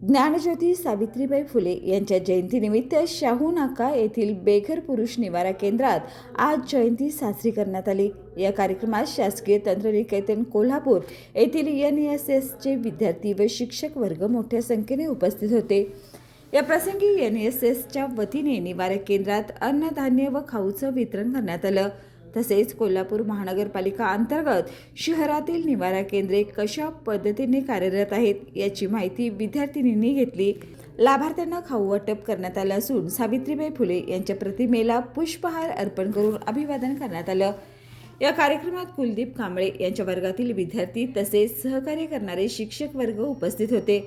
ज्ञानज्योती सावित्रीबाई फुले यांच्या जयंतीनिमित्त शाहू नाका येथील बेघर पुरुष निवारा केंद्रात आज जयंती साजरी करण्यात आली। या कार्यक्रमात शासकीय तंत्रनिकेतन कोल्हापूर येथील NSSचे विद्यार्थी व शिक्षक वर्ग मोठ्या संख्येने उपस्थित होते। या प्रसंगी NSSच्या वतीने निवारा केंद्रात अन्नधान्य व खाऊचं वितरण करण्यात आलं। तसेच कोल्हापूर महानगरपालिका अंतर्गत शहरातील निवारा केंद्रे कशा पद्धतीने कार्यरत आहेत याची माहिती विद्यार्थिनींनी घेतली। लाभार्थ्यांना खाऊ वाटप करण्यात आलं असून सावित्रीबाई फुले यांच्या प्रतिमेला पुष्पहार अर्पण करून अभिवादन करण्यात आलं। या कार्यक्रमात कुलदीप कांबळे यांच्या वर्गातील विद्यार्थी तसेच सहकार्य करणारे शिक्षक वर्ग उपस्थित होते।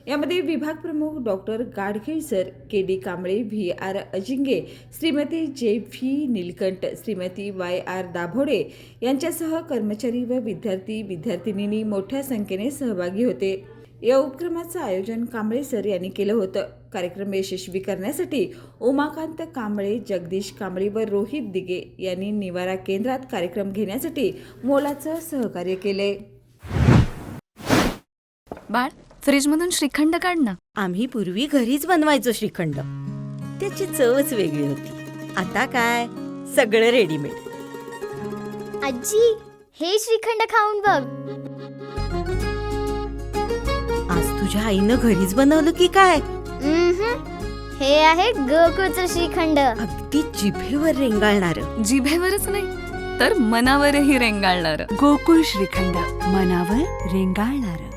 यामध्ये विभाग प्रमुख doctor Gadgil sir, KD Kamble, VR Ajinge, Shrimati JV Neelkanth, Shrimati YR Dabhode यांच्यासह कर्मचारी व विद्यार्थिनींनी मोठ्या संख्येने सहभागी होते। या उपक्रमाचं आयोजन कांबळे सर यांनी केलं होतं। कार्यक्रम यशस्वी करण्यासाठी उमाकांत कांबळे, जगदीश कांबळे व रोहित दिगे यांनी निवारा केंद्रात कार्यक्रम घेण्यासाठी मोलाचं सहकार्य केले। बाळ, फ्रीजमधून श्रीखंड काढ ना। आम्ही पूर्वी घरीच बनवायचो श्रीखंड, त्याची चवच वेगळी होती। आता काय सगळं रेडीमेड। आजी, हे श्रीखंड खाऊन बघ। आज तुझ्या आईनं घरीच बनवलं की काय? हे आहे गोकुळचं श्रीखंड। अगदी जिभेवर रेंगाळणार। जिभेवरच नाही तर मनावरही रेंगाळणार। गोकुळ श्रीखंड, मनावर रेंगाळणार।